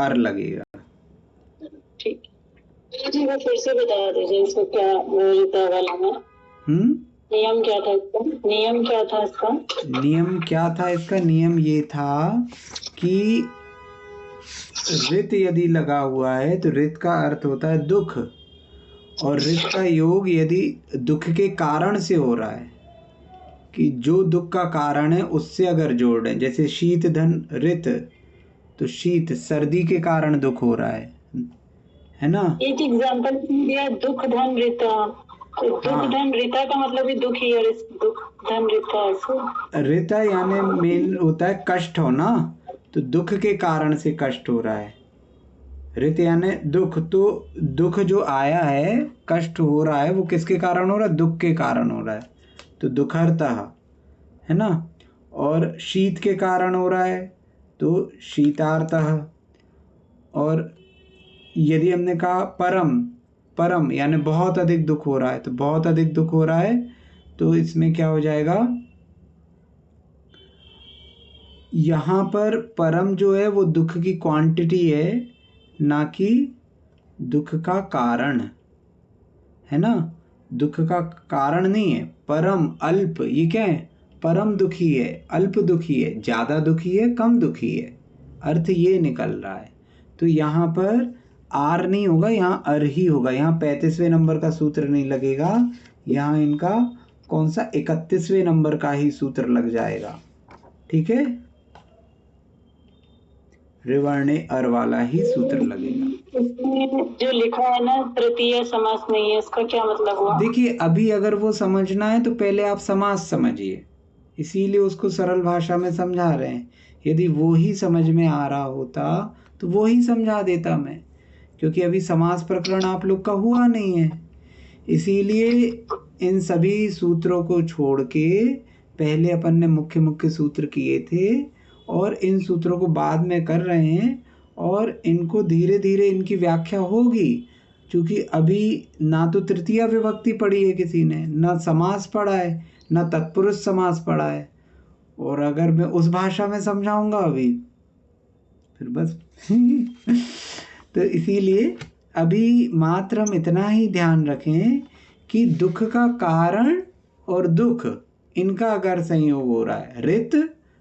अर लगेगा। ठीक जी, वो फिर से बता दीजिए इसको क्या ऋता वाला में नियम क्या था इसका? नियम क्या था इसका? नियम क्या था इसका? नियम ये था कि रित यदि लगा हुआ है तो रित का अर्थ होता है दुख, और रित का योग यदि दुख के कारण से हो रहा है, कि जो दुख का कारण है उससे अगर जोड़ दें, जैसे शीत धन रित, तो शीत सर्दी के कारण दुख हो रहा है ना। एक एग्जांपल दिया, दुख धन ऋता, तो दुख धन ऋता का मतलब भी दुख ही, और इस दुख धन ऋता ऋता यानी मेन होता है कष्ट होना, तो दुख के कारण से कष्ट हो रहा है। ऋत यानी दुख, तो दुख जो आया है, कष्ट हो रहा है, वो किसके कारण हो रहा है? दुख के कारण हो रहा है, तो दुखहर्ता है ना। और शीत के कारण हो रहा है तो शीतार्तः। और यदि हमने कहा परम, परम यानी बहुत अधिक दुख हो रहा है, तो बहुत अधिक दुख हो रहा है, तो इसमें क्या हो जाएगा? यहाँ पर परम जो है वो दुख की क्वांटिटी है, ना कि दुख का कारण, है ना। दुख का कारण नहीं है। परम अल्प, ये क्या है? परम दुखी है, अल्प दुखी है, ज्यादा दुखी है, कम दुखी है, अर्थ ये निकल रहा है। तो यहाँ पर आर नहीं होगा, यहाँ अर ही होगा। यहाँ 35वें नंबर का सूत्र नहीं लगेगा, यहाँ इनका कौन सा 31वें नंबर का ही सूत्र लग जाएगा। ठीक है, रिवर्णे अर वाला ही सूत्र लगेगा। जो लिखा है ना तृतीय समास नहीं है, इसका क्या मतलब हुआ? देखिए, अभी अगर वो समझना है तो पहले आप समास समझिए, इसीलिए उसको सरल भाषा में समझा रहे हैं। यदि वो ही समझ में आ रहा होता तो वो ही समझा देता मैं, क्योंकि अभी समास प्रकरण आप लोग का हुआ नहीं है, इसीलिए इन सभी सूत्रों को छोड़ के पहले अपन ने मुख्य मुख्य सूत्र किए थे, और इन सूत्रों को बाद में कर रहे हैं, और इनको धीरे धीरे इनकी व्याख्या होगी। क्योंकि अभी ना तो तृतीया विभक्ति पढ़ी है किसी ने, ना समास पढ़ा है, ना तत्पुरुष समास पढ़ा है, और अगर मैं उस भाषा में समझाऊंगा अभी, फिर बस तो इसीलिए अभी मात्र हम इतना ही ध्यान रखें कि दुख का कारण और दुख, इनका अगर संयोग हो रहा है, रित,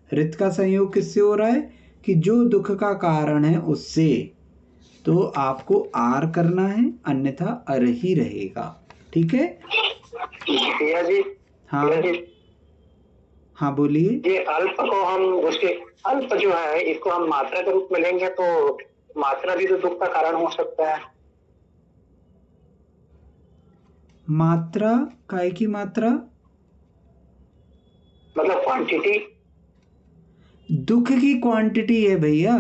रित का संयोग किससे हो रहा है? कि जो दुख का कारण है उससे, तो आपको आर करना है, अन्यथा अर ही रहेगा। ठीक है भैया जी? हाँ भैया जी, हाँ बोलिए। ये अल्प को हम उसके अल्प जो है इसको हम मात्रा के रूप में लेंगे तो मात्रा भी तो दुख का कारण हो सकता है। मात्रा काय की मात्रा? मतलब क्वांटिटी। दुख की क्वांटिटी है भैया,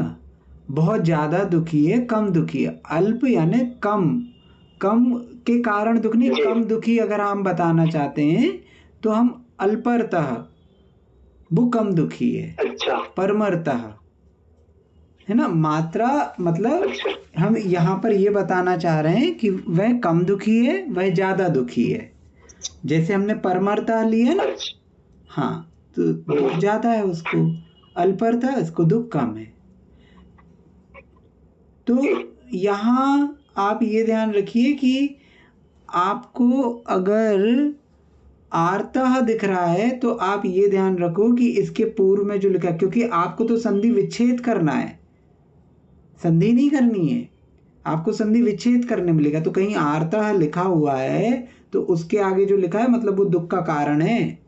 बहुत ज्यादा दुखी है, कम दुखी है। अल्प यानी कम, कम के कारण दुख नहीं, कम दुखी अगर हम बताना चाहते हैं तो हम अल्परतः, वो कम दुखी है। अच्छा। परमरतः, है ना। मात्रा मतलब हम यहाँ पर ये बताना चाह रहे हैं कि वह कम दुखी है, वह ज्यादा दुखी है। जैसे हमने परमरता लिया ना, हाँ, तो दुख ज्यादा है उसको, अल्परता इसको दुख कम है। तो यहाँ आप ये ध्यान रखिए कि आपको अगर आर्तः दिख रहा है तो आप ये ध्यान रखो कि इसके पूर्व में जो लिखा है, क्योंकि आपको तो संधि विच्छेद करना है, संधि नहीं करनी है, आपको संधि विच्छेद करने मिलेगा। तो कहीं आर्तः लिखा हुआ है तो उसके आगे जो लिखा है मतलब वो दुख का कारण है,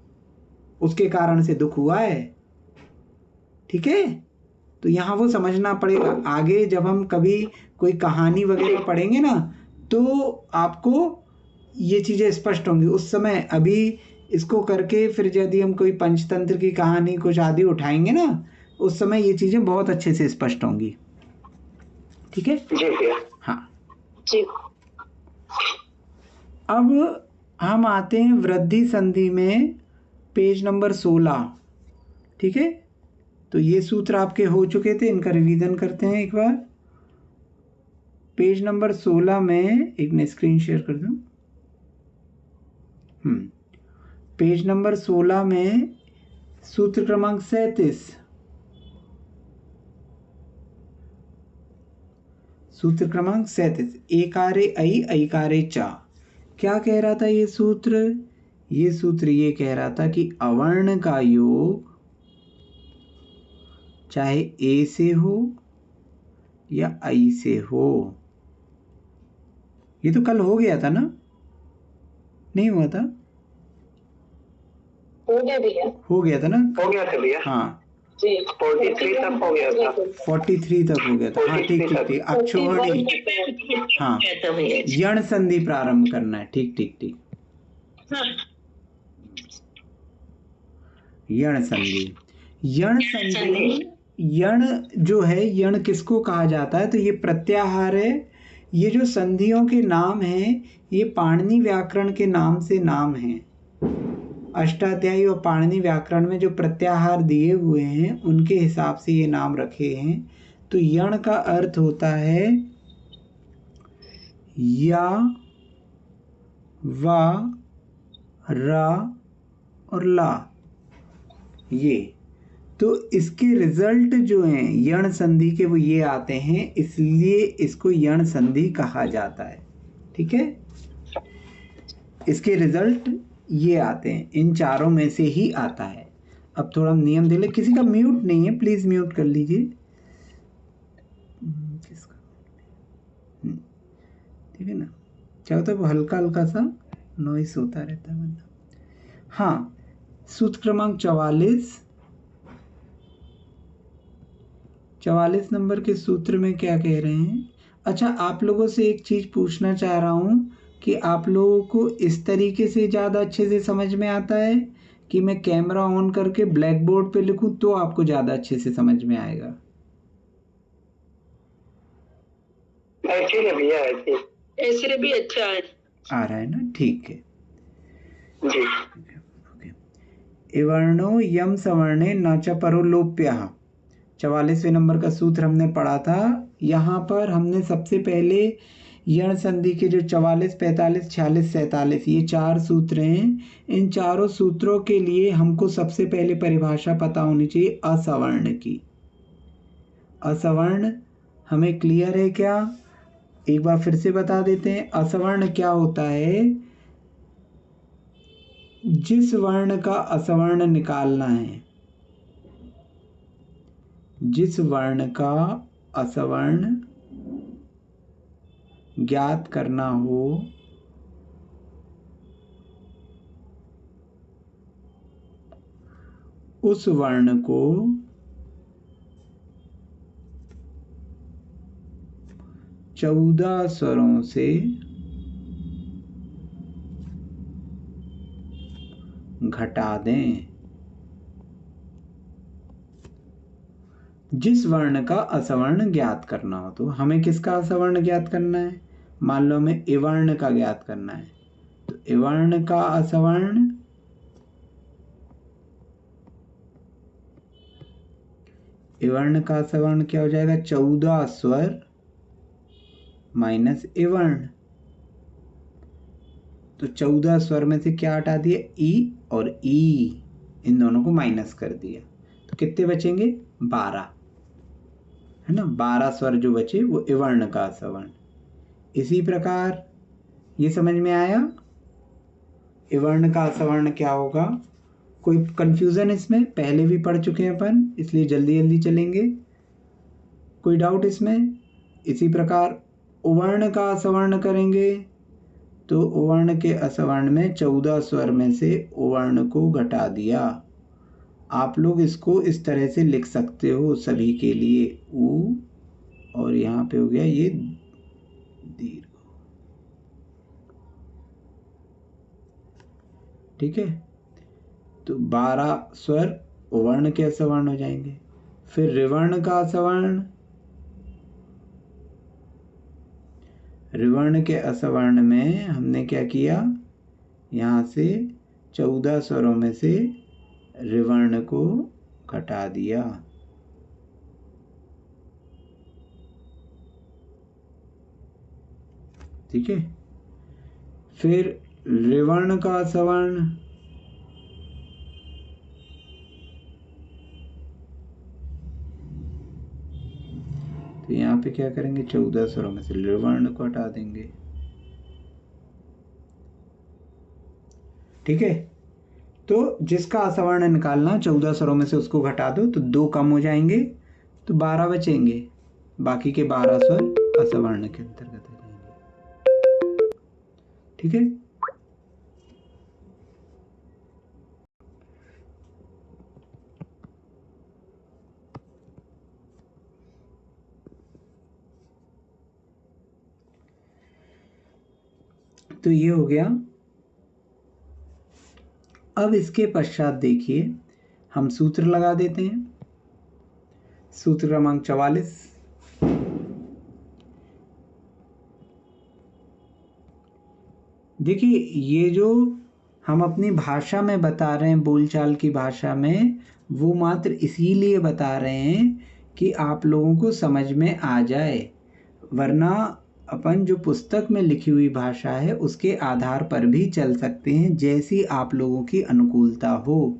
उसके कारण से दुख हुआ है। ठीक है, तो यहाँ वो समझना पड़ेगा। आगे जब हम कभी कोई कहानी वगैरह पढ़ेंगे ना, तो आपको ये चीजें स्पष्ट होंगी उस समय। अभी इसको करके फिर यदि हम कोई पंचतंत्र की कहानी कुछ आदि उठाएंगे ना, उस समय ये चीजें बहुत अच्छे से स्पष्ट होंगी। ठीक है जी भैया। हाँ जी। अब हम आते हैं वृद्धि संधि में, पेज नंबर 16। ठीक है, तो ये सूत्र आपके हो चुके थे, इनका रिवीजन करते हैं एक बार। पेज नंबर 16 में, एक ने स्क्रीन शेयर कर दूं, पेज नंबर 16 में सूत्र क्रमांक 37, सूत्र क्रमांक 37, एकारे ऐ ऐकारे चा। क्या कह रहा था ये सूत्र? ये सूत्र ये कह रहा था कि अवर्ण का योग चाहे ए से हो या आई से हो। ये तो कल हो गया था ना? नहीं हुआ था? हो गया भैया, हो गया था ना? हो गया था भैया। हाँ 43 तक हो गया था। 43 तक हो गया था। हाँ ठीक ठीक ठीक। अब छोड़ी। हाँ यण संधि प्रारंभ करना है। ठीक ठीक ठीक। यण संधि। यण संधि, यण जो है, यण किसको कहा जाता है? तो ये प्रत्याहार है। ये जो संधियों के नाम हैं ये पाणिनि व्याकरण के नाम से नाम हैं। अष्टाध्यायी और पाणिनि व्याकरण में जो प्रत्याहार दिए हुए हैं उनके हिसाब से ये नाम रखे हैं। तो यण का अर्थ होता है या, वा, रा और ला। ये तो इसके रिजल्ट जो हैं यण संधि के वो ये आते हैं, इसलिए इसको यण संधि कहा जाता है। ठीक है, इसके रिजल्ट ये आते हैं, इन चारों में से ही आता है। अब थोड़ा नियम देख ले। किसी का म्यूट नहीं है, प्लीज म्यूट कर लीजिए। किसका? ठीक है ना? क्या होता है वो हल्का हल्का सा नॉइस होता रहता है वरना। हाँ, सूत्र क्रमांक 44 नंबर के सूत्र में क्या कह रहे हैं? अच्छा, आप लोगों से एक चीज पूछना चाह रहा हूं कि आप लोगों को इस तरीके से ज़्यादा अच्छे से समझ में आता है कि मैं कैमरा ऑन करके ब्लैक बोर्ड पे लिखूं तो आपको ज़्यादा अच्छे से समझ में आएगा? ऐसे भैया, ऐसे भी अच्छा है। आ रहा है ना? ठीक है जी। इवर्णो यम सवर्णे न च परो लोप्यः। 44वें नंबर का सूत्र हमने पढ़ा था। यहाँ पर हमने सबसे पहले यण संधि के जो 44, 45, 46, 47 ये 4 सूत्र हैं। इन चारों सूत्रों के लिए हमको सबसे पहले परिभाषा पता होनी चाहिए असवर्ण की। असवर्ण हमें क्लियर है क्या? एक बार फिर से बता देते हैं। असवर्ण क्या होता है? जिस वर्ण का असवर्ण निकालना है, जिस वर्ण का असवर्ण ज्ञात करना हो, उस वर्ण को चौदह स्वरों से घटा दें। जिस वर्ण का असवर्ण ज्ञात करना हो, तो हमें किसका असवर्ण ज्ञात करना है? मान लो हमें इवर्ण का ज्ञात करना है, तो इवर्ण का असवर्ण क्या हो जाएगा? 14 स्वर माइनस इवर्ण। तो 14 स्वर में से क्या हटा दिया? ई और ई, इन दोनों को माइनस कर दिया, तो कितने बचेंगे? 12, है ना? 12 स्वर जो बचे वो इवर्ण का असवर्ण। इसी प्रकार ये समझ में आया इवर्ण का असवर्ण क्या होगा? कोई कंफ्यूजन इसमें? पहले भी पढ़ चुके हैं अपन, इसलिए जल्दी जल्दी चलेंगे। कोई डाउट इसमें? इसी प्रकार उवर्ण का असवर्ण करेंगे तो उवर्ण के असवर्ण में 14 स्वर में से उवर्ण को घटा दिया। आप लोग इसको इस तरह से लिख सकते हो सभी के लिए, उ और यहाँ पे हो गया ये दीर्घ। ठीक है, तो 12 स्वर उवर्ण के असवर्ण हो जाएंगे। फिर ऋवर्ण का असवर्ण, ऋवर्ण के असवर्ण में हमने क्या किया? यहाँ से 14 स्वरों में से ऋवर्ण को घटा दिया। ठीक है, फिर ऋवर्ण का असवर्ण, तो यहाँ यहाँ पे क्या करेंगे, 14 स्वरों में से लृ वर्ण को हटा देंगे। ठीक है, तो जिसका असवर्ण निकालना 14 स्वरों में से उसको घटा दो तो 2 कम हो जाएंगे, तो 12 बचेंगे। बाकी के 12 स्वर असवर्ण के अंतर्गत आ जाएंगे। ठीक है, तो ये हो गया। अब इसके पश्चात देखिए हम सूत्र लगा देते हैं। सूत्र क्रमांक 44। देखिए ये जो हम अपनी भाषा में बता रहे हैं, बोलचाल की भाषा में, वो मात्र इसीलिए बता रहे हैं कि आप लोगों को समझ में आ जाए, वरना अपन जो पुस्तक में लिखी हुई भाषा है उसके आधार पर भी चल सकते हैं, जैसी आप लोगों की अनुकूलता हो।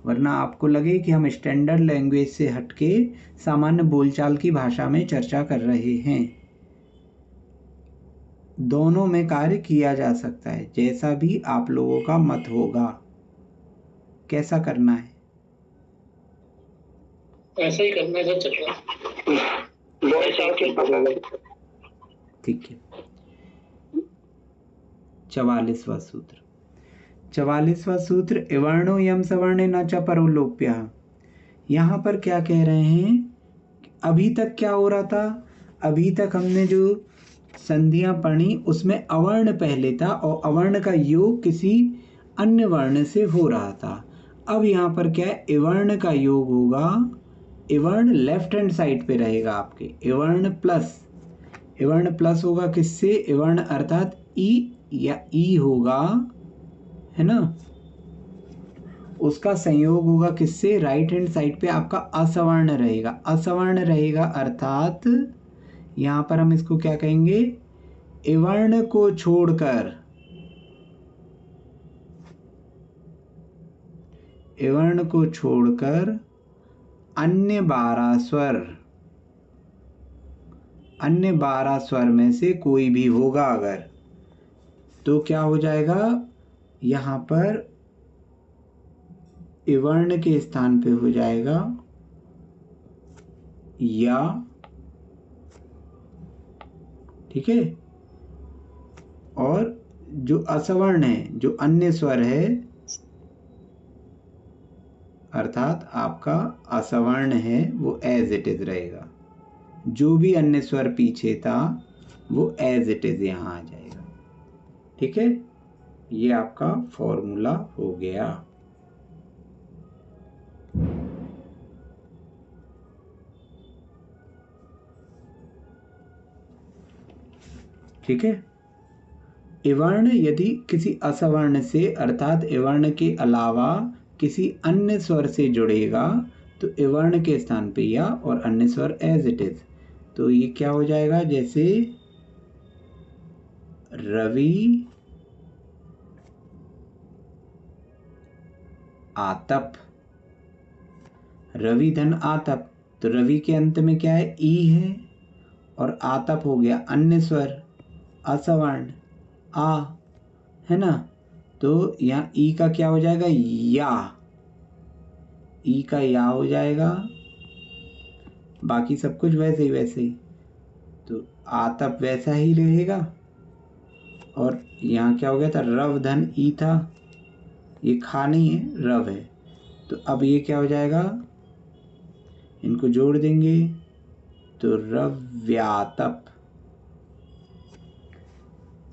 वरना आपको लगे कि हम स्टैंडर्ड लैंग्वेज से हटके सामान्य बोलचाल की भाषा में चर्चा कर रहे हैं। दोनों में कार्य किया जा सकता है, जैसा भी आप लोगों का मत होगा। कैसा करना है? ऐसे ही करना है, चल रहा है। ठीक है, 44वां सूत्र। 44वां सूत्र, इवर्णो यम सवर्णे न च परो लोप्यः। यहाँ पर क्या कह रहे हैं? अभी तक क्या हो रहा था? अभी तक हमने जो संधियां पढ़ी उसमें अवर्ण पहले था और अवर्ण का योग किसी अन्य वर्ण से हो रहा था। अब यहाँ पर क्या है, इवर्ण का योग होगा। इवर्ण लेफ्ट हैंड साइड पे रहेगा आपके, इवर्ण प्लस होगा किससे? इवर्ण अर्थात ई या ई होगा, है ना, उसका संयोग होगा किससे? राइट हैंड साइड पे आपका असवर्ण रहेगा। असवर्ण रहेगा अर्थात यहां पर हम इसको क्या कहेंगे? इवर्ण को छोड़कर, इवर्ण को छोड़कर अन्य 12 स्वर में से कोई भी होगा अगर, तो क्या हो जाएगा? यहां पर इवर्ण के स्थान पे हो जाएगा या। ठीक है, और जो असवर्ण है, जो अन्य स्वर है, अर्थात आपका असवर्ण है, वो एज इट इज रहेगा। जो भी अन्य स्वर पीछे था वो एज इट इज यहां आ जाएगा। ठीक है, ये आपका फॉर्मूला हो गया। ठीक है, इवर्ण यदि किसी असवर्ण से अर्थात इवर्ण के अलावा किसी अन्य स्वर से जुड़ेगा तो इवर्ण के स्थान पे या और अन्य स्वर एज इट इज। तो ये क्या हो जाएगा? जैसे रवि आतप, रवि धन आतप, तो रवि के अंत में क्या है? ई है, और आतप हो गया अन्य स्वर असवर्ण आ, है ना, तो यहाँ ई का क्या हो जाएगा? या, ई का या हो जाएगा। बाकी सब कुछ वैसे ही, तो आतप वैसा ही रहेगा। और यहाँ क्या हो गया था? रव धन ई था, ये खा नहीं है, रव है, तो अब ये क्या हो जाएगा? इनको जोड़ देंगे तो रव्यातप,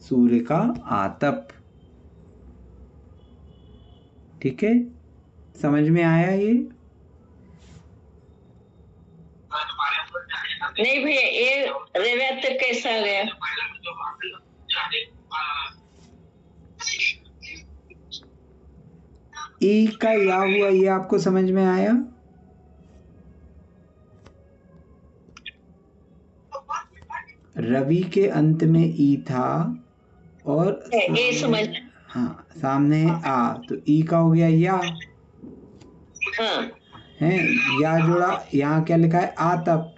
सूर्य का आतप। ठीक है, समझ में आया ये? नहीं भैया, ये रव्यातप कैसा आ गया? ई का या हुआ, ये आपको समझ में आया? रवि के अंत में ई था और ये समझ, हाँ सामने आ, तो ई का हो गया या। हाँ है, या जोड़ा, यहाँ क्या लिखा है? आतप,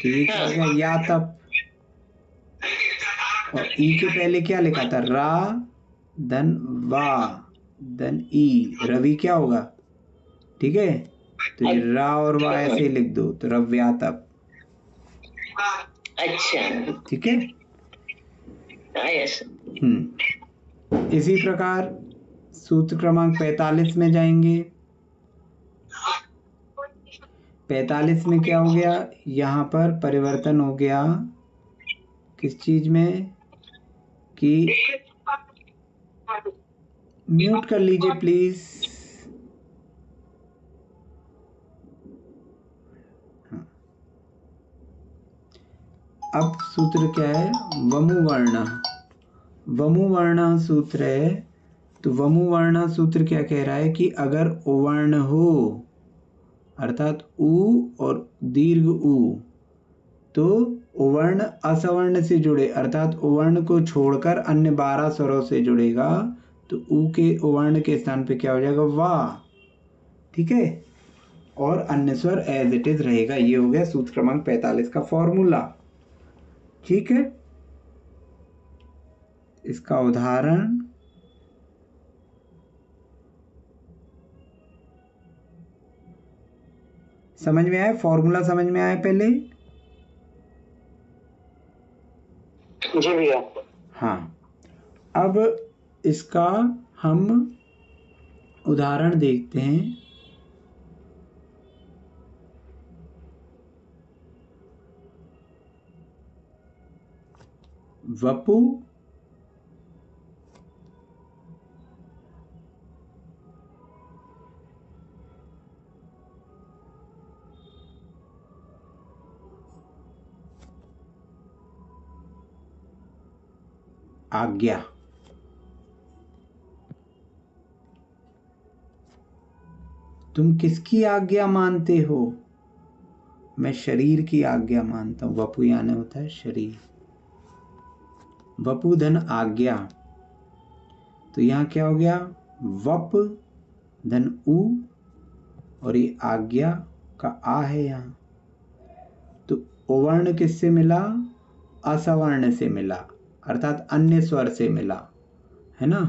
तो ये क्या हो गया, या तप। और ई के पहले क्या लिखा था, रा धन वा धन ई, रवि क्या होगा, ठीक है। तो ये रा और वा ऐसे लिख दो, तो रव्यातप। अच्छा, ठीक है। यस। इसी प्रकार सूत्र क्रमांक 45 में जाएंगे। 45 में क्या हो गया, यहाँ पर परिवर्तन हो गया किस चीज में, कि म्यूट कर लीजिए प्लीज। अब सूत्र क्या है, वमुवर्ण। वमुवर्ण सूत्र है। तो वमुवर्ण सूत्र क्या कह रहा है कि अगर उवर्ण हो, अर्थात उ और दीर्घ उ, तो उवर्ण असवर्ण से जुड़े, अर्थात उवर्ण को छोड़कर अन्य 12 स्वरों से जुड़ेगा, तो उ के उवर्ण के स्थान पे क्या हो जाएगा, वा। ठीक है। और अन्य स्वर एज इट इज रहेगा। ये हो गया सूत्र क्रमांक 45 का फॉर्मूला। ठीक है। इसका उदाहरण, समझ में आया, फॉर्मूला समझ में आया पहले? जी भैया। हाँ, अब इसका हम उदाहरण देखते हैं। वपु आज्ञा। तुम किसकी आज्ञा मानते हो? मैं शरीर की आज्ञा मानता हूं। वपु यानी होता है शरीर। वपु धन आज्ञा। तो यहां क्या हो गया, वप धन उ, और ये आज्ञा का आ है यहां। तो उवर्ण किससे मिला, असवर्ण से मिला, अर्थात अन्य स्वर से मिला, है ना,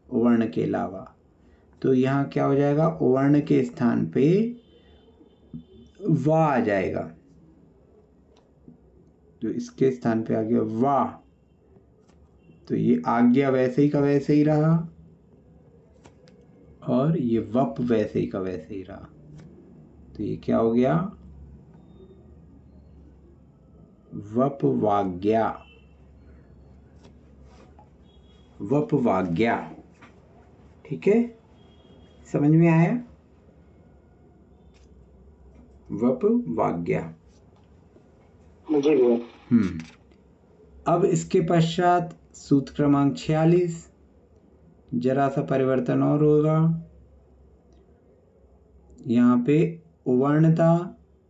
उवर्ण के अलावा। तो यहाँ क्या हो जाएगा, उवर्ण के स्थान पे वा आ जाएगा। तो इसके स्थान पे आ गया वा। तो ये आज्ञा वैसे ही का वैसे ही रहा, और ये वप वैसे ही का वैसे ही रहा। तो ये क्या हो गया, वप वाज्ञा। वप वाज्ञा। ठीक है, समझ में आया, वप वाज्ञा। जी भैया। अब इसके पश्चात सूत्र क्रमांक 46, जरा सा परिवर्तन और होगा। यहाँ पे उवर्ण था,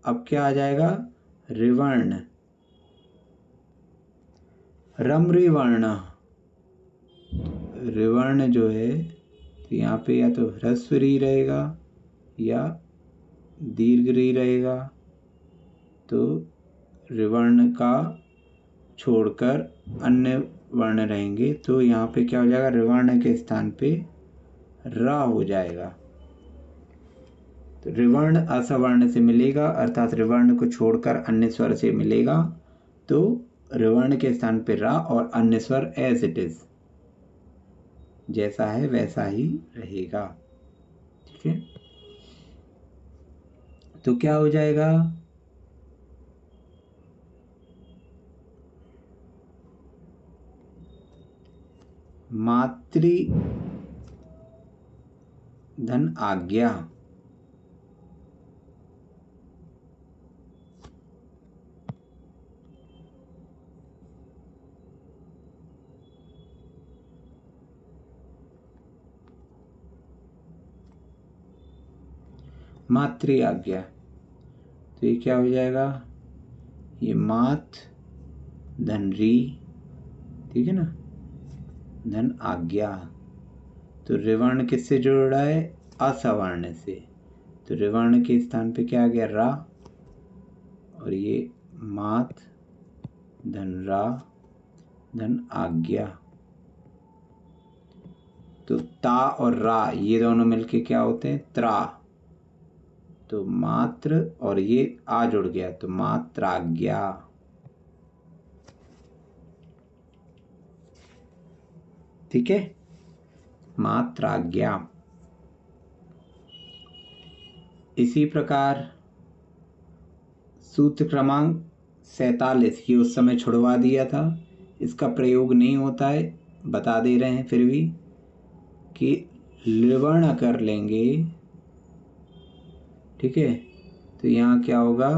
अब क्या आ जाएगा, रिवर्ण, रमृवर्ण। रिवर्ण जो है, तो यहाँ पे या तो ह्रस्व री रहेगा या दीर्घ री रहेगा। तो रिवर्ण का छोड़कर अन्य वर्ण रहेंगे। तो यहाँ पे क्या हो जाएगा, रिवर्ण के स्थान पे रा हो जाएगा। तो रिवर्ण असवर्ण से मिलेगा, अर्थात रिवर्ण को छोड़कर अन्य स्वर से मिलेगा। तो रिवर्ण के स्थान पे रा और अन्य स्वर एज इट इज, जैसा है वैसा ही रहेगा। ठीक है। तो क्या हो जाएगा, मातृ धन आज्ञा। मातृ आज्ञा। तो ये क्या हो जाएगा, ये मात धन री, ठीक है ना, धन आज्ञा। तो रिवर्ण किससे जुड़ रहा है, असवर्ण से। तो रिवर्ण के स्थान पे क्या आ गया, रा, और ये मात धन रा धन आज्ञा। तो ता और रा ये दोनों मिलके क्या होते हैं? त्रा। तो मात्र और ये आ जुड़ गया तो मात्राज्ञा। ठीक है, मात्राज्ञा। इसी प्रकार सूत्र क्रमांक 47 ये उस समय छुड़वा दिया था, इसका प्रयोग नहीं होता है, बता दे रहे हैं फिर भी कि लिवर्ण कर लेंगे। ठीक है, तो यहाँ क्या होगा?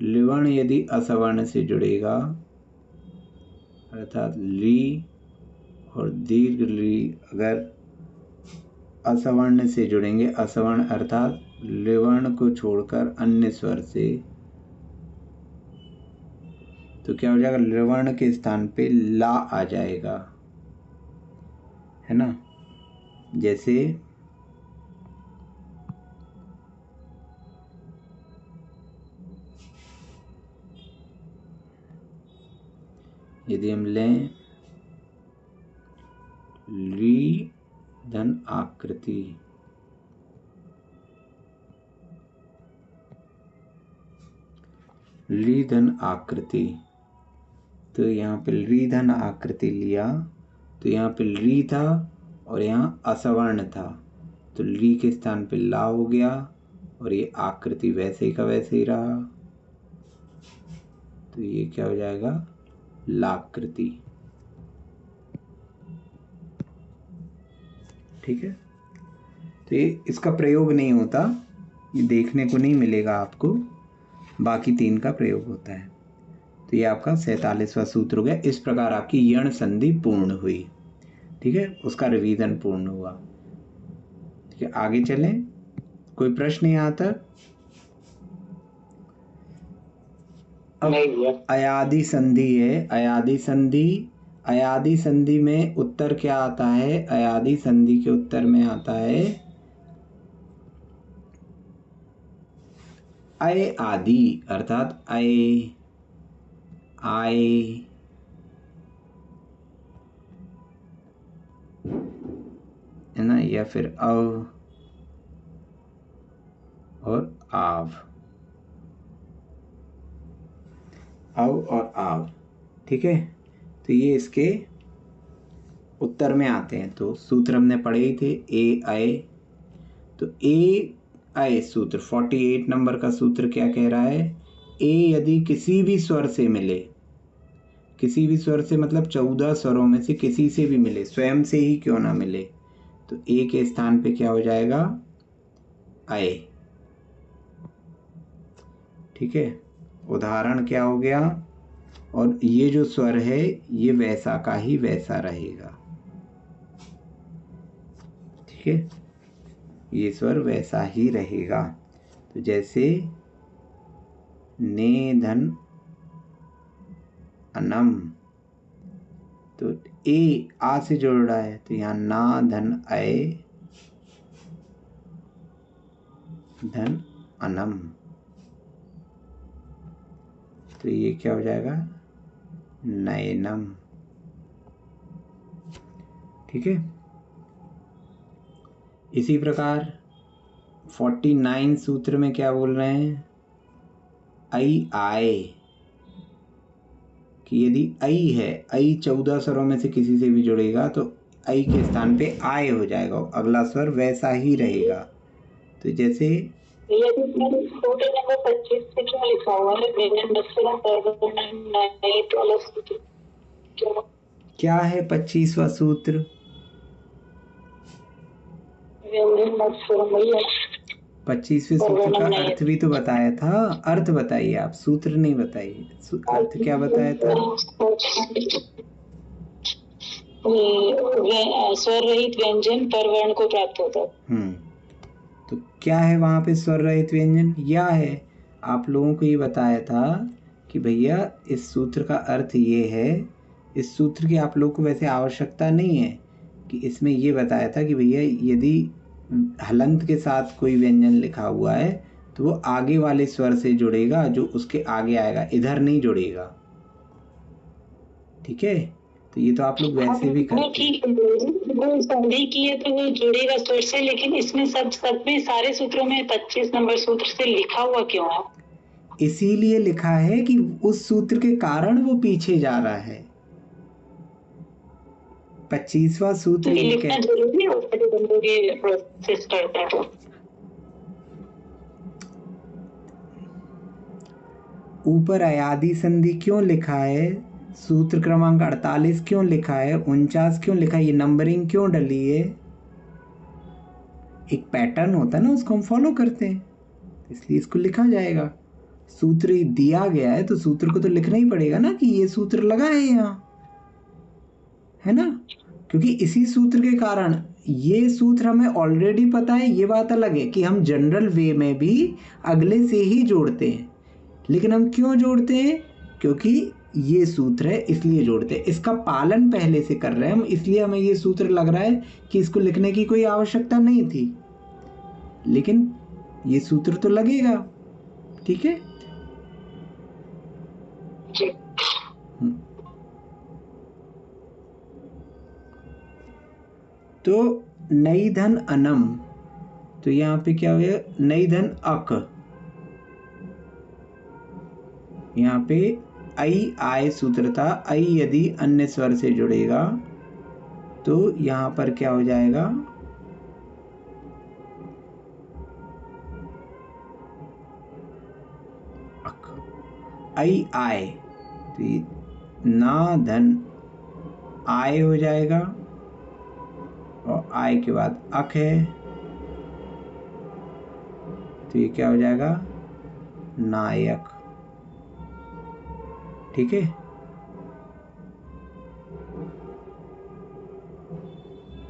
लिवर्ण यदि असवर्ण से जुड़ेगा अर्थात ली और दीर्घ ली अगर असवर्ण से जुड़ेंगे, असवर्ण अर्थात लिवर्ण को छोड़कर अन्य स्वर से, तो क्या हो जाएगा? लिवर्ण के स्थान पे ला आ जाएगा, है ना। जैसे यदि हम लें ली धन आकृति, ली धन आकृति, तो यहाँ पे ली धन आकृति लिया तो यहाँ पे ली था और यहाँ असवर्ण था, तो ली के स्थान पे ला हो गया और ये आकृति वैसे ही का वैसे ही रहा, तो ये क्या हो जाएगा? लाकृति। ठीक है, तो ये इसका प्रयोग नहीं होता, ये देखने को नहीं मिलेगा आपको, बाकी 3 का प्रयोग होता है। तो ये आपका 47वां सूत्र हो गया। इस प्रकार आपकी यण संधि पूर्ण हुई। ठीक है, उसका रिवीजन पूर्ण हुआ। ठीक है, आगे चलें। कोई प्रश्न यहाँ तक? अब अयादि संधि है। अयादि संधि, अयादि संधि में उत्तर क्या आता है? अयादि संधि के उत्तर में आता है अय आदि, अर्थात अय, आय, है ना, या फिर अव और आव, अव और आव। ठीक है, तो ये इसके उत्तर में आते हैं। तो सूत्र हमने पढ़े ही थे, ए आय। तो ए आय सूत्र 48 नंबर का सूत्र क्या कह रहा है? ए यदि किसी भी स्वर से मिले, किसी भी स्वर से मतलब 14 स्वरों में से किसी से भी मिले, स्वयं से ही क्यों ना मिले, तो ए के स्थान पे क्या हो जाएगा? आय। ठीक है, उदाहरण क्या हो गया? और ये जो स्वर है ये वैसा का ही वैसा रहेगा। ठीक है, ये स्वर वैसा ही रहेगा। तो जैसे ने धन अनम, तो ए आ से जुड़ रहा है, तो यहाँ ना धन अय धन अनम, तो ये क्या हो जाएगा? नयनम। ठीक है, इसी प्रकार 49 सूत्र में क्या बोल रहे हैं? ऐ आए, कि यदि ऐ है, ऐ 14 स्वरों में से किसी से भी जुड़ेगा तो ऐ के स्थान पे आए हो जाएगा, अगला स्वर वैसा ही रहेगा। तो जैसे सूत्र नंबर 25 पे क्या लिखा हुआ है? क्या है 25वां सूत्र? 25वें सूत्र का अर्थ भी तो बताया था। अर्थ बताइए आप, सूत्र नहीं बताइए। अर्थ क्या बताया था? स्वर रहित व्यंजन पर वर्ण को प्राप्त होता है। तो क्या है वहां पे स्वर रहित व्यंजन? या है, आप लोगों को ये बताया था कि भैया इस सूत्र का अर्थ ये है। इस सूत्र की आप लोगों को वैसे आवश्यकता नहीं है, कि इसमें ये बताया था कि भैया यदि हलंत के साथ कोई व्यंजन लिखा हुआ है तो वो आगे वाले स्वर से जुड़ेगा जो उसके आगे आएगा, इधर नहीं जुड़ेगा। ठीक है, तो ये तो आप लोग वैसे भी करते हैं। ठीक है, वो संधि की है तो वो जुड़ेगा स्वर से, लेकिन इसमें सब में सारे सूत्रों में 25 नंबर सूत्र से लिखा हुआ क्यों है? इसीलिए लिखा है कि उस सूत्र के कारण वो पीछे जा रहा है। 25वां सूत्र ये लिखना जरूरी है, उसके बंदे प्रोसेस करता है। ऊपर अयादि संधि क्यों लिखा है, सूत्र क्रमांक 48 क्यों लिखा है, 49 क्यों लिखा है, ये नंबरिंग क्यों डली है? एक पैटर्न होता है ना, उसको हम फॉलो करते हैं, इसलिए इसको लिखा जाएगा। सूत्र दिया गया है तो सूत्र को तो लिखना ही पड़ेगा ना कि ये सूत्र लगा है यहाँ, है ना, क्योंकि इसी सूत्र के कारण, ये सूत्र हमें ऑलरेडी पता है, ये बात अलग है कि हम जनरल वे में भी अगले से ही जोड़ते हैं, लेकिन हम क्यों जोड़ते हैं? क्योंकि ये सूत्र है इसलिए जोड़ते हैं, इसका पालन पहले से कर रहे हैं हम, इसलिए हमें ये सूत्र लग रहा है कि इसको लिखने की कोई आवश्यकता नहीं थी, लेकिन ये सूत्र तो लगेगा। ठीक है, तो नई धन अनम, तो यहाँ पे क्या हुआ, नई धन अक, यहाँ पे आई आय सूत्र था, आई यदि अन्य स्वर से जुड़ेगा तो यहाँ पर क्या हो जाएगा, अक, आई आय, तो ये ना धन आय हो जाएगा, और आय के बाद अक है, तो ये क्या हो जाएगा, नायक। ठीक है,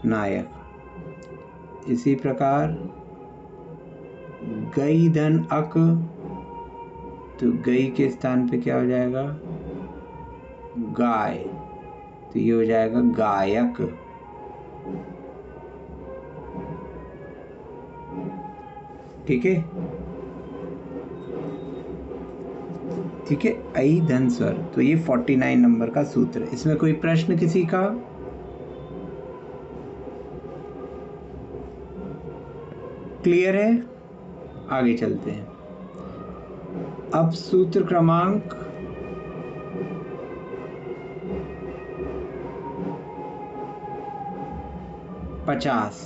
नायक। इसी प्रकार गई धन अक, तो गई के स्थान पे क्या हो जाएगा, गाय, तो ये हो जाएगा गायक। ठीक है, ठीक है, आई धन स्वर, तो ये 49 नंबर का सूत्र। इसमें कोई प्रश्न किसी का? क्लियर है? आगे चलते हैं। अब सूत्र क्रमांक 50,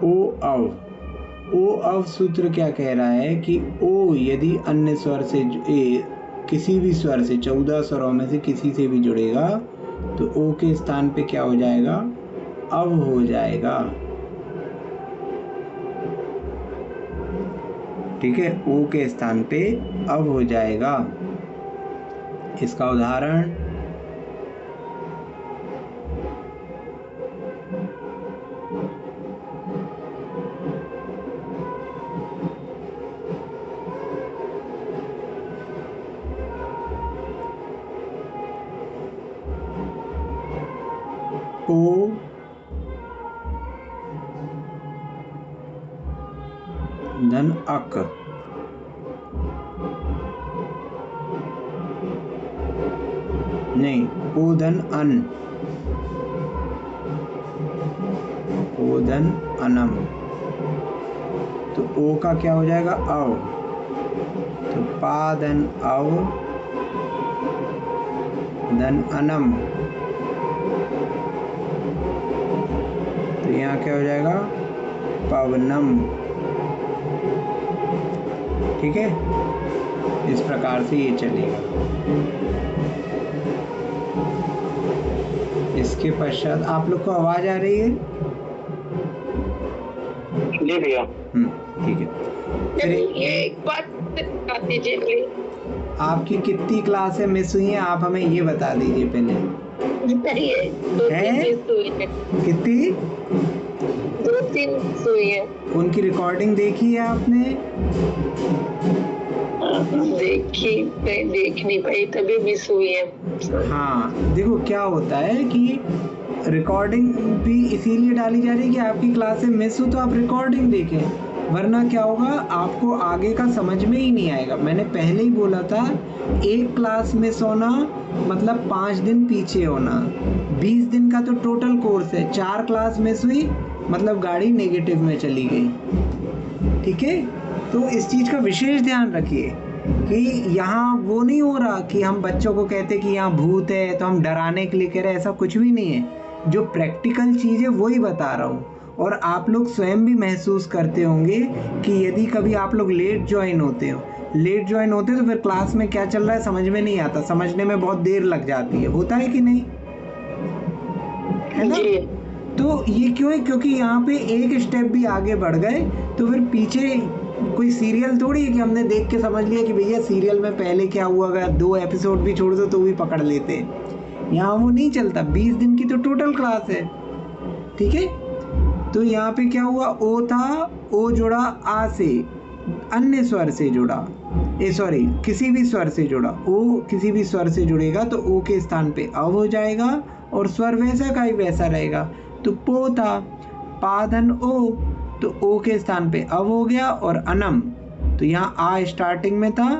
ओ अव। ओ अव सूत्र क्या कह रहा है कि ओ यदि अन्य स्वर से किसी भी स्वर से 14 स्वरों में से किसी से भी जुड़ेगा तो ओ के स्थान पे क्या हो जाएगा, अव हो जाएगा। ठीक है, ओ के स्थान पे अव हो जाएगा। इसका उदाहरण ओ धन अक, नहीं, ओ धन अन, ओ धन अनम, तो ओ का क्या हो जाएगा, अव, तो पा धन अव धन अनम, तो यहाँ क्या हो जाएगा, पवनम। ठीक है, इस प्रकार से ये चलेगा। इसके पश्चात आप लोग को आवाज आ रही है? जी भैया। ठीक है। फिर ये एक बात बता दीजिए प्लीज। आपकी कितनी क्लासें मिस हुई हैं, आप हमें ये बता दीजिए पहले। है कितनी? 2-3 हुई है। उनकी रिकॉर्डिंग देखी है आपने? देख नहीं पाई, तभी मिस हुई है। हाँ, देखो क्या होता है कि रिकॉर्डिंग भी इसीलिए डाली जा रही है कि आपकी क्लासें मिस हो तो आप रिकॉर्डिंग देखें, वरना क्या होगा, आपको आगे का समझ में ही नहीं आएगा। मैंने पहले ही बोला था, एक क्लास मिस होना मतलब 5 दिन पीछे होना। 20 दिन का तो टोटल कोर्स है, 4 क्लास मिस हुई मतलब गाड़ी नेगेटिव में चली गई। ठीक है, तो इस चीज़ का विशेष ध्यान रखिए कि यहाँ वो नहीं हो रहा कि हम बच्चों को कहते कि यहाँ भूत है तो हम डराने के लिए कह रहे हैं, ऐसा कुछ भी नहीं है। जो प्रैक्टिकल चीज़ है वही बता रहा हूँ। और आप लोग स्वयं भी महसूस करते होंगे कि यदि कभी आप लोग लेट ज्वाइन होते हो तो फिर क्लास में क्या चल रहा है समझ में नहीं आता, समझने में बहुत देर लग जाती है, होता है कि नहीं, है ना? तो ये क्यों है? क्योंकि यहाँ पे एक स्टेप भी आगे बढ़ गए तो फिर पीछे कोई सीरियल थोड़ी है कि हमने देख के समझ लिया कि भैया सीरियल में पहले क्या हुआ, अगर 2 एपिसोड भी छोड़ दो तो भी पकड़ लेते हैं। यहाँ वो नहीं चलता, 20 दिन की तो टोटल क्लास है। ठीक है, तो यहाँ पे क्या हुआ, ओ था, ओ जुड़ा आ से, अन्य स्वर से जुड़ा, किसी भी स्वर से जुड़ा। ओ किसी भी स्वर से जुड़ेगा तो ओ के स्थान पे अव हो जाएगा और स्वर वैसा का ही वैसा रहेगा। तो पो था, पाधन ओ, तो ओ के स्थान पे अव हो गया। और अनम, तो यहाँ आ स्टार्टिंग में था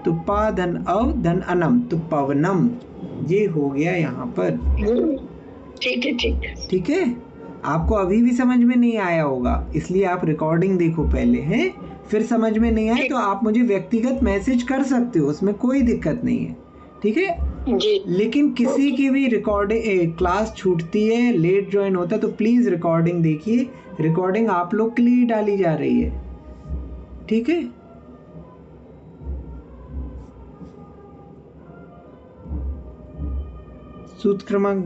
तो पा धन अव धन अनम, तो पवनम, ये हो गया यहाँ पर। ठीक है, आपको अभी भी समझ में नहीं आया होगा, इसलिए आप रिकॉर्डिंग देखो पहले, हैं? फिर समझ में नहीं आए तो आप मुझे व्यक्तिगत मैसेज कर सकते हो, उसमें कोई दिक्कत नहीं है। ठीक है जी। लेकिन किसी की भी रिकॉर्डिंग क्लास छूटती है, लेट ज्वाइन होता है तो प्लीज रिकॉर्डिंग देखिए, रिकॉर्डिंग आप लोग के लिए डाली जा रही है। ठीक है, सूत्र क्रमांक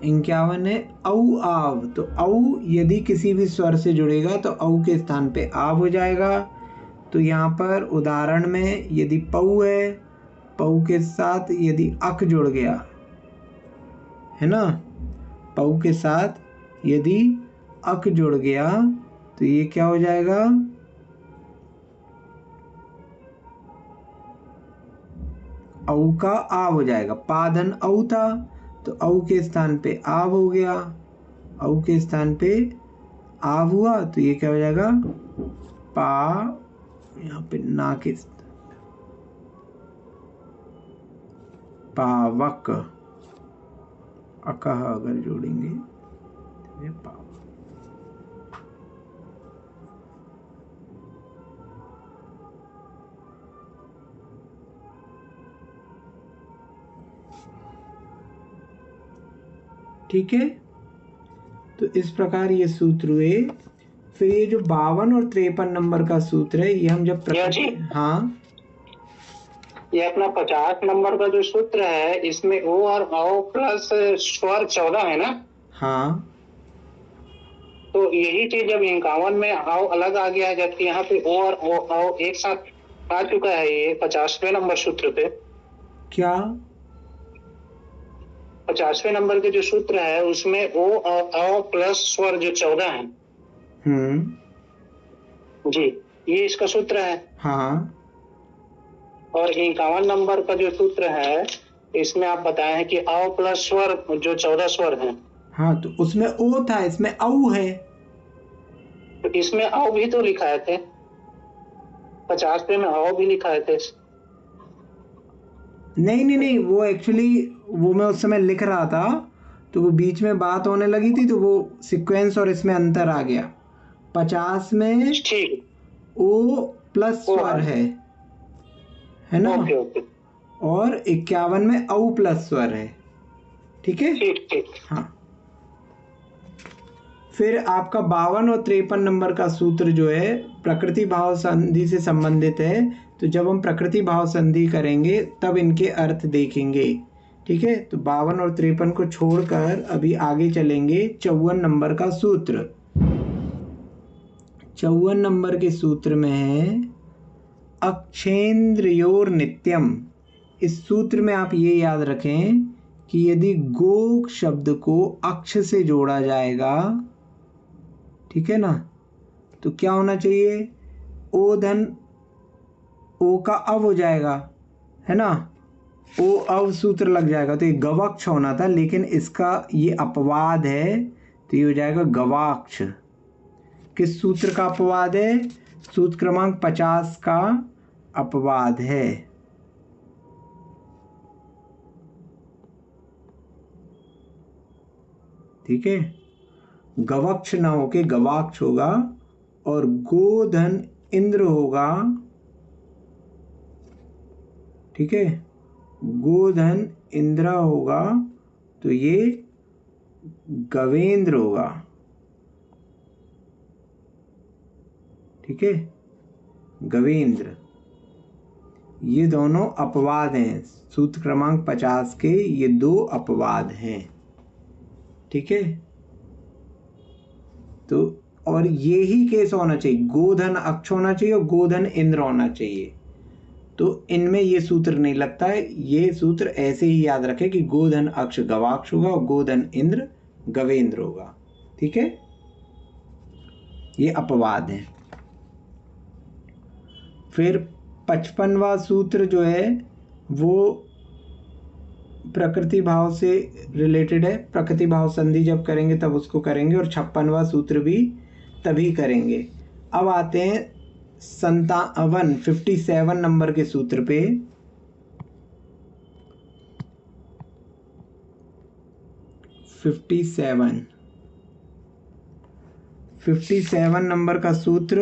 51 है औ आव। तो औ यदि किसी भी स्वर से जुड़ेगा तो औ के स्थान पे आव हो जाएगा। तो यहाँ पर उदाहरण में यदि पऊ है, पऊ के साथ यदि अक जुड़ गया है ना, पऊ के साथ यदि अक जुड़ गया तो ये क्या हो जाएगा, औ का आव हो जाएगा। पाधन औ था तो औ के स्थान पे आव हो गया, औ के स्थान पे आव हुआ तो ये क्या हो जाएगा, पा, यहाँ पे ना के पावक, अकह अगर जोड़ेंगे तो ये पावक। ठीक है, तो इस प्रकार ये सूत्र हुए। फिर ये जो 52 और 53 नंबर का सूत्र है, ये हम जब हाँ, ये अपना 50 नंबर का जो सूत्र है, इसमें ओ और औ प्लस स्वर 14 है ना? हाँ, तो यही चीज जब 51 में औ अलग आ गया है, जबकि यहाँ पे ओ और औ एक साथ आ चुका है ये 50वें नंबर सूत्र पे। क्या 50वें नंबर के जो सूत्र है उसमें ओ और औ प्लस स्वर जो 14 है जी, ये इसका सूत्र है। हाँ, और 51 नंबर का जो सूत्र है इसमें आप बताए हैं कि औ प्लस स्वर जो 14 स्वर है। हाँ, तो उसमें ओ था, इसमें औ है। तो इसमें औ भी तो लिखाए थे, 50वें में औ भी लिखाए थे। नहीं, वो एक्चुअली वो मैं उस समय लिख रहा था तो वो बीच में बात होने लगी थी तो वो सीक्वेंस और इसमें अंतर आ गया। 50 में ओ प्लस स्वर है ना, और 51 में औ प्लस स्वर है। ठीक है, हाँ। फिर आपका 52 और 53 नंबर का सूत्र जो है प्रकृति भाव संधि से संबंधित है, तो जब हम प्रकृति भाव संधि करेंगे तब इनके अर्थ देखेंगे। ठीक है, तो 52 और 53 को छोड़कर अभी आगे चलेंगे। 54 नंबर का सूत्र, 54 नंबर के सूत्र में है अक्षेन्द्रयोर नित्यम। इस सूत्र में आप ये याद रखें कि यदि गो शब्द को अक्ष से जोड़ा जाएगा, ठीक है ना, तो क्या होना चाहिए, ओ धन ओ का अव हो जाएगा, है ना, ओ अव सूत्र लग जाएगा, तो ये गवक्ष होना था, लेकिन इसका ये अपवाद है, तो ये हो जाएगा गवाक्ष। किस सूत्र का अपवाद है? सूत्र क्रमांक 50 का अपवाद है। ठीक है, गवक्ष ना होके गवाक्ष होगा, और गोधन इंद्र होगा। ठीक है, गोधन इंद्र होगा, तो ये गवेंद्र होगा। ठीक है, गवेंद्र। ये दोनों अपवाद हैं, सूत्र क्रमांक 50 के ये 2 अपवाद हैं। ठीक है, तो और ये ही केस होना चाहिए, गोधन अक्ष होना चाहिए और गोधन इंद्र होना चाहिए। तो इनमें ये सूत्र नहीं लगता है, ये सूत्र ऐसे ही याद रखें कि गोधन अक्ष गवाक्ष होगा और गोधन इंद्र गवेंद्र होगा। ठीक है, ये अपवाद है। फिर 55वां सूत्र जो है वो प्रकृति भाव से रिलेटेड है। प्रकृति भाव संधि जब करेंगे तब उसको करेंगे, और 56वां सूत्र भी तभी करेंगे। अब आते हैं 57 नंबर के सूत्र पे। फिफ्टी सेवन नंबर का सूत्र,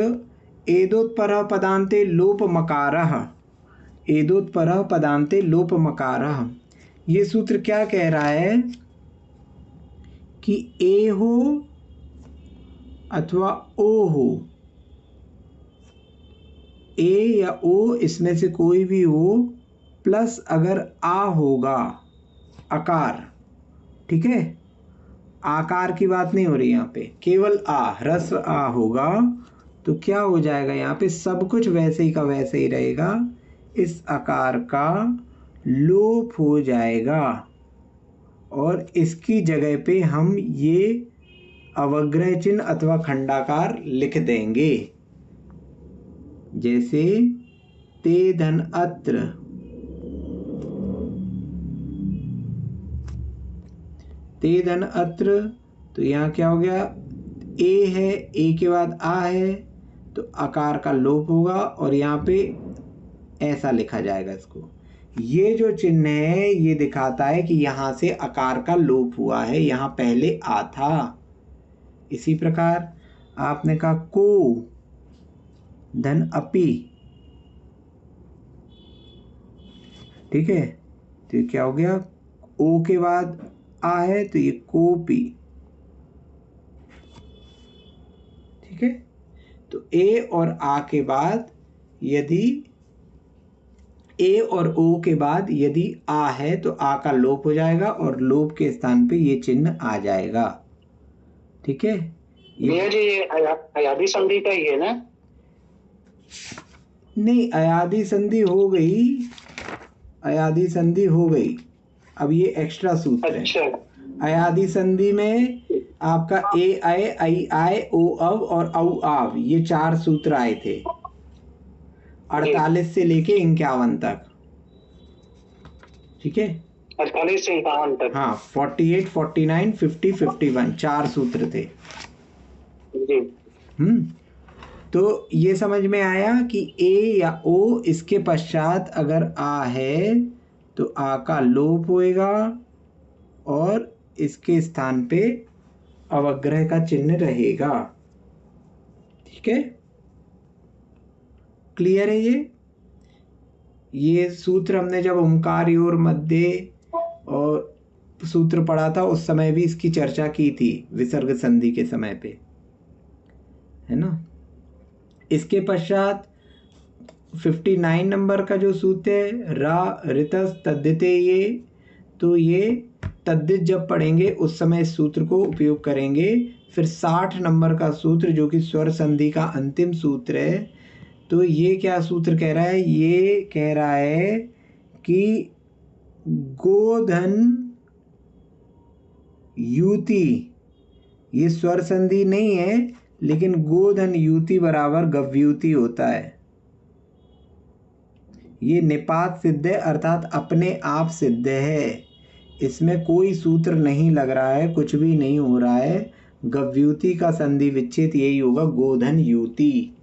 एदोत्परः पदान्ते लोप मकारः, एदोत्परः पदान्ते लोप मकारः। ये सूत्र क्या कह रहा है कि ए हो अथवा ओ हो, ए या ओ इसमें से कोई भी हो, प्लस अगर आ होगा आकार। ठीक है, आकार की बात नहीं हो रही यहाँ पे, केवल आ, ह्रस्व आ होगा, तो क्या हो जाएगा यहाँ पे, सब कुछ वैसे ही का वैसे ही रहेगा, इस आकार का लोप हो जाएगा, और इसकी जगह पे हम ये अवग्रह चिन्ह अथवा खंडाकार लिख देंगे, जैसे ते धन अत्र, ते धन अत्र। तो यहाँ क्या हो गया, ए है, ए के बाद आ है, तो आकार का लोप होगा, और यहाँ पे ऐसा लिखा जाएगा इसको। ये जो चिन्ह है ये दिखाता है कि यहाँ से आकार का लोप हुआ है, यहाँ पहले आ था। इसी प्रकार आपने कहा को धन अपि। ठीक है, तो ये क्या हो गया, ओ के बाद आ है, तो ये कोपी। ठीक है, तो ए और आ के बाद यदि ए और ओ के बाद यदि आ है तो आ का लोप हो जाएगा, और लोप के स्थान पे ये चिन्ह आ जाएगा। ठीक है, भैया जी ये अयादी संधि का ही है ना? नहीं, अयादी संधि हो गई, अयादी संधि हो गई, अब ये एक्स्ट्रा सूत्र है। अच्छा। अयादी संधि में आपका ए आए, आई आए, ओ अव और औ आव, ये 4 सूत्र आए थे 48 से लेके 51 तक। ठीक है, 48 से 51 तक। हाँ, 48, 49, 50, 51 4 सूत्र थे। जी। तो ये समझ में आया कि ए या ओ इसके पश्चात अगर आ है तो आ का लोप होएगा, और इसके स्थान पे अवग्रह का चिन्ह रहेगा। ठीक है, क्लियर है? ये सूत्र हमने जब ओमकारयोर मध्य और सूत्र पढ़ा था उस समय भी इसकी चर्चा की थी, विसर्ग संधि के समय पे, है ना। इसके पश्चात 59 नंबर का जो सूत्र है, रा ऋतस तद्धिते, ये तो ये तद्धित जब पढ़ेंगे उस समय इस सूत्र को उपयोग करेंगे। फिर 60 नंबर का सूत्र जो कि स्वर संधि का अंतिम सूत्र है, तो ये क्या सूत्र कह रहा है, ये कह रहा है कि गोधन युति, ये स्वर संधि नहीं है, लेकिन गोधन युति बराबर गव्युति होता है। ये निपात सिद्ध है अर्थात अपने आप सिद्ध है, इसमें कोई सूत्र नहीं लग रहा है, कुछ भी नहीं हो रहा है। गव्युति का संधि विच्छेद यही होगा, गोधन युति।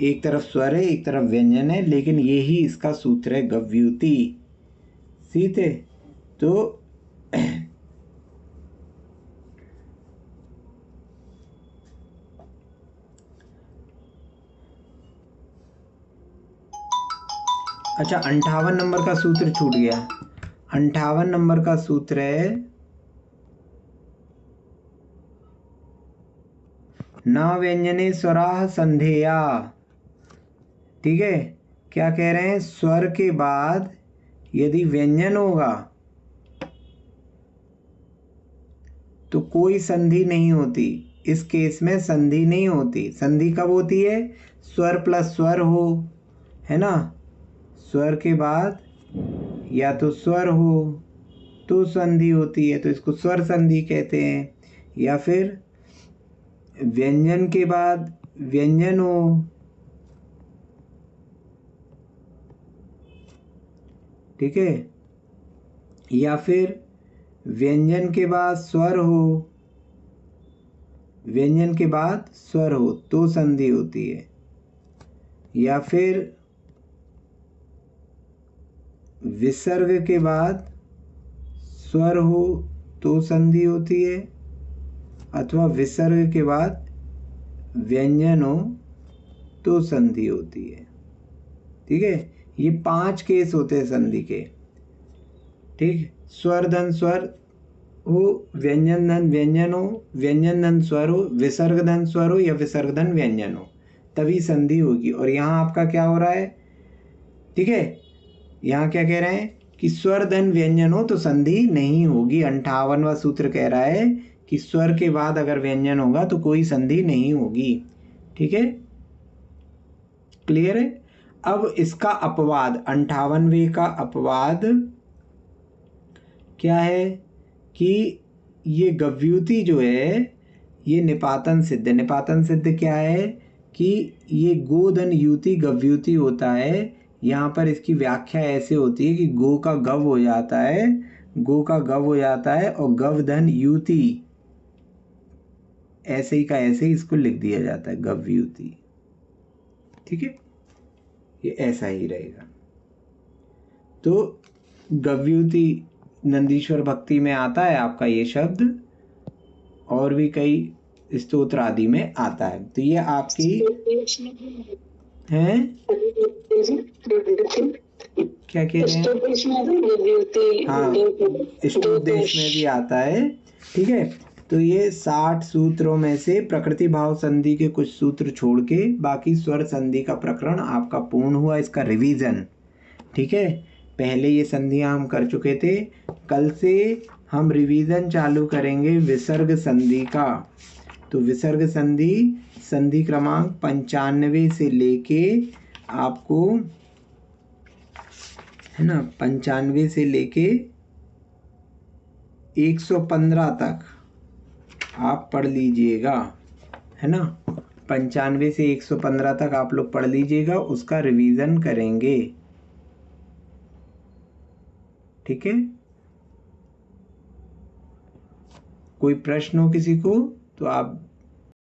एक तरफ स्वर है एक तरफ व्यंजन है, लेकिन यही इसका सूत्र है, गव्युति। सीते तो अच्छा 58 नंबर का सूत्र छूट गया। 58 नंबर का सूत्र है न व्यंजने स्वराः संधेया। ठीक है, क्या कह रहे हैं, स्वर के बाद यदि व्यंजन होगा तो कोई संधि नहीं होती। इस केस में संधि नहीं होती। संधि कब होती है, स्वर प्लस स्वर हो, है ना, स्वर के बाद या तो स्वर हो तो संधि होती है, तो इसको स्वर संधि कहते हैं। या फिर व्यंजन के बाद व्यंजन हो, ठीक है, या फिर व्यंजन के बाद स्वर हो, व्यंजन के बाद स्वर हो तो संधि होती है, या फिर विसर्ग के बाद स्वर हो तो संधि होती है, अथवा विसर्ग के बाद व्यंजन हो तो संधि होती है। ठीक है, ये 5 केस होते हैं संधि के। ठीक, स्वर धन स्वर हो, व्यंजन धन व्यंजन हो, व्यंजन धन स्वर हो, विसर्ग धन स्वर हो या विसर्ग धन व्यंजन हो, तभी संधि होगी। और यहाँ आपका क्या हो रहा है, ठीक है, यहाँ क्या कह रहे हैं कि स्वर धन व्यंजन हो तो संधि नहीं होगी। 58वां सूत्र कह रहा है कि स्वर के बाद अगर व्यंजन होगा तो कोई संधि नहीं होगी। ठीक है, क्लियर है। अब इसका अपवाद, 58वें का अपवाद क्या है कि ये गव्युति जो है ये निपातन सिद्ध है। निपातन सिद्ध क्या है कि ये गोधन युति गव्युति होता है। यहाँ पर इसकी व्याख्या ऐसे होती है कि गो का गव हो जाता है, गो का गव हो जाता है और गवधन युति, ऐसे ही का ऐसे ही इसको लिख दिया जाता है, गव्युति। ठीक है, ये ऐसा ही रहेगा। तो गव्युति नंदीश्वर भक्ति में आता है आपका ये शब्द, और भी कई स्तोत्र आदि में आता है। तो ये आपकी है, क्या कह रहे हैं, हाँ, स्तोपदेश में भी आता है। ठीक है, तो ये 60 सूत्रों में से प्रकृति भाव संधि के कुछ सूत्र छोड़ के बाकी स्वर संधि का प्रकरण आपका पूर्ण हुआ, इसका रिवीजन। ठीक है, पहले ये संधियां हम कर चुके थे, कल से हम रिवीजन चालू करेंगे विसर्ग संधि का। तो विसर्ग संधि, संधि क्रमांक 95 से लेके आपको, है ना, 95 से लेके 115 तक आप पढ़ लीजिएगा, है ना, 95 से 115 तक आप लोग पढ़ लीजिएगा, उसका रिवीजन करेंगे। ठीक है, कोई प्रश्न हो किसी को तो आप